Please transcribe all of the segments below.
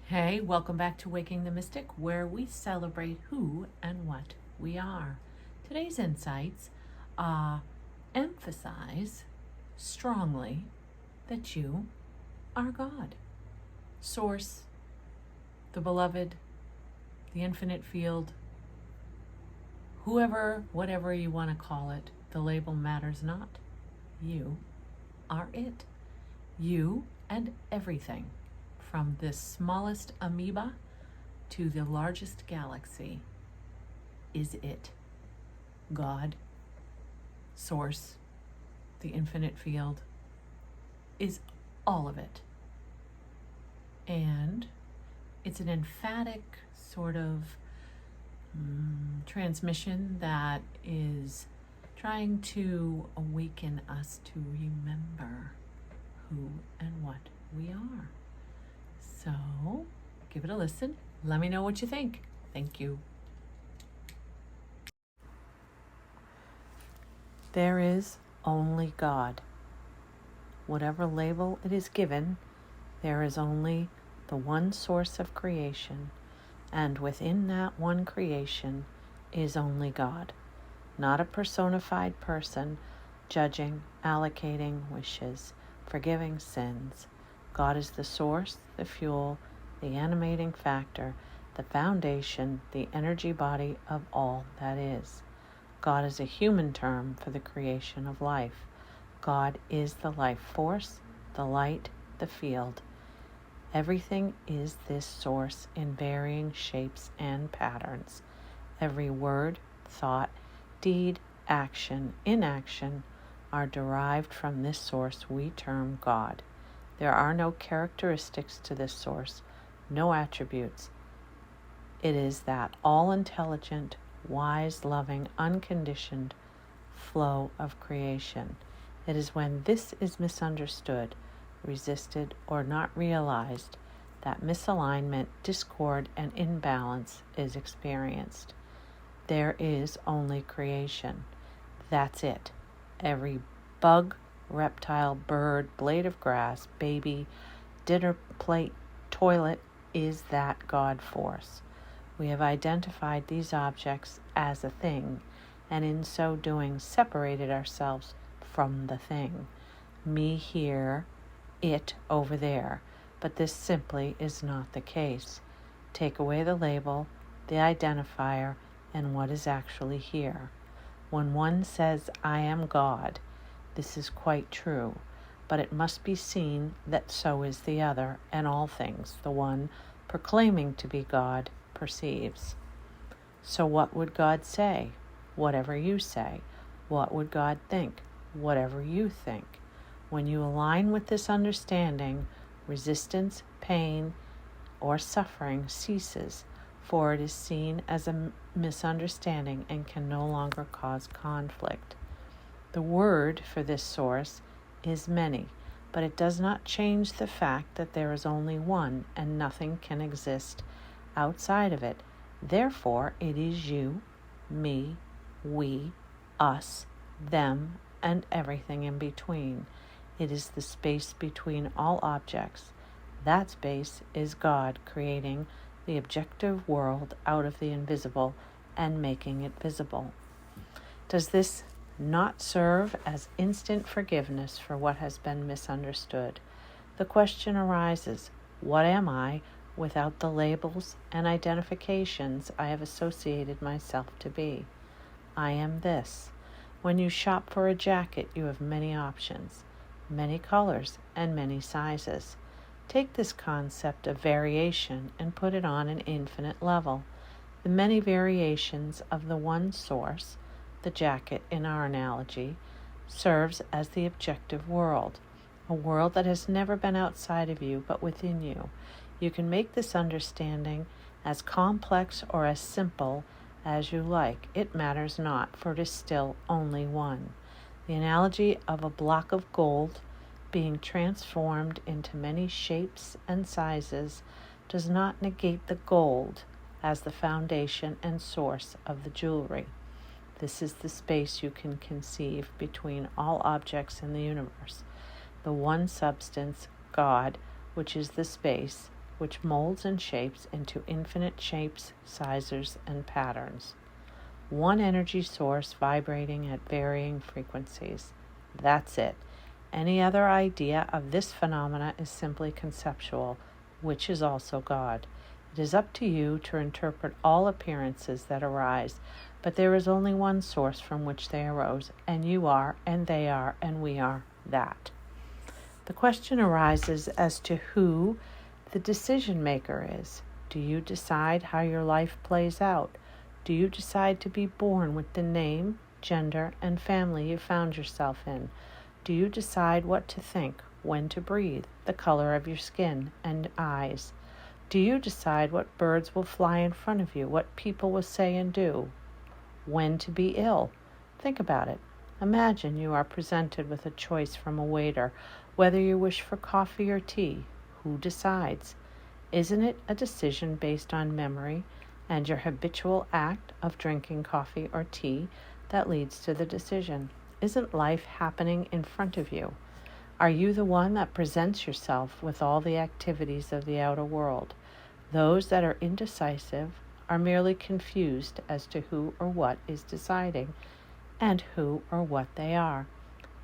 Hey, welcome back to Waking the Mystic, where we celebrate who and what we are. Today's insights emphasize strongly that you are God, Source, the Beloved, the Infinite Field, whoever, whatever you want to call it, the label matters not. You are it. You and everything, from the smallest amoeba to the largest galaxy, is it. God, Source, the infinite field, is all of it. And it's an emphatic sort of transmission that is trying to awaken us to remember who and what we are. So give it a listen. Let me know what you think. Thank you. There is only God. Whatever label it is given, there is only the one source of creation, and within that one creation is only God, not a personified person judging, allocating wishes, forgiving sins. God is the source, the fuel, the animating factor, the foundation, the energy body of all that is. God is a human term for the creation of life. God is the life force, the light, the field. Everything is this source in varying shapes and patterns. Every word, thought, deed, action, inaction are derived from this source we term God. There are no characteristics to this source, no attributes. It is that all-intelligent, wise, loving, unconditioned flow of creation. It is when this is misunderstood, resisted, or not realized that misalignment, discord, and imbalance is experienced. There is only creation. That's it. Every bug, reptile, bird, blade of grass, baby, dinner plate, toilet is that God force. We have identified these objects as a thing, and in so doing separated ourselves from the thing. Me here, it over there. But this simply is not the case. Take away the label, the identifier, and what is actually here. When one says, I am God, this is quite true, but it must be seen that so is the other, and all things the one proclaiming to be God perceives. So what would God say? Whatever you say. What would God think? Whatever you think. When you align with this understanding, resistance, pain, or suffering ceases, for it is seen as a misunderstanding and can no longer cause conflict. The word for this source is many, but it does not change the fact that there is only one and nothing can exist outside of it. Therefore, it is you, me, we, us, them, and everything in between. It is the space between all objects. That space is God creating the objective world out of the invisible and making it visible. Does this not serve as instant forgiveness for what has been misunderstood? The question arises, what am I without the labels and identifications I have associated myself to be? I am this. When you shop for a jacket, you have many options, many colors, and many sizes. Take this concept of variation and put it on an infinite level. The many variations of the one source, the jacket in our analogy, serves as the objective world, a world that has never been outside of you but within you. You can make this understanding as complex or as simple as you like. It matters not, for it is still only one. The analogy of a block of gold being transformed into many shapes and sizes does not negate the gold as the foundation and source of the jewelry. This is the space you can conceive between all objects in the universe. The one substance, God, which is the space, which molds and shapes into infinite shapes, sizes, and patterns. One energy source vibrating at varying frequencies. That's it. Any other idea of this phenomena is simply conceptual, which is also God. It is up to you to interpret all appearances that arise, but there is only one source from which they arose, and you are, and they are, and we are that. The question arises as to who the decision maker is. Do you decide how your life plays out? Do you decide to be born with the name, gender, and family you found yourself in? Do you decide what to think, when to breathe, the color of your skin and eyes? Do you decide what birds will fly in front of you, what people will say and do? When to be ill? Think about it. Imagine you are presented with a choice from a waiter, whether you wish for coffee or tea. Who decides? Isn't it a decision based on memory and your habitual act of drinking coffee or tea that leads to the decision? Isn't life happening in front of you? Are you the one that presents yourself with all the activities of the outer world? Those that are indecisive are merely confused as to who or what is deciding and who or what they are.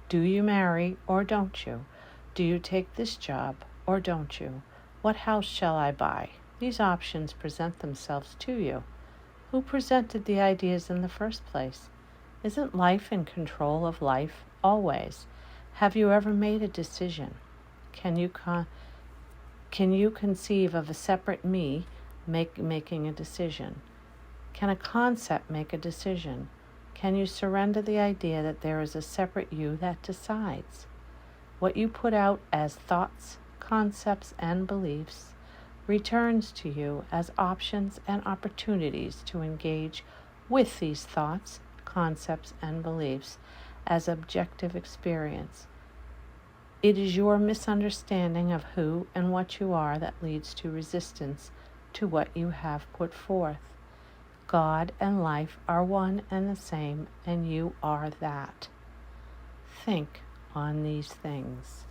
Do you marry or don't you? Do you take this job or don't you? What house shall I buy? These options present themselves to you. Who presented the ideas in the first place? Isn't life in control of life always? Have you ever made a decision? Can you conceive of a separate me making a decision? Can a concept make a decision? Can you surrender the idea that there is a separate you that decides? What you put out as thoughts, concepts, and beliefs returns to you as options and opportunities to engage with these thoughts, concepts, and beliefs as objective experience. It is your misunderstanding of who and what you are that leads to resistance to what you have put forth. God and life are one and the same, and you are that. Think on these things.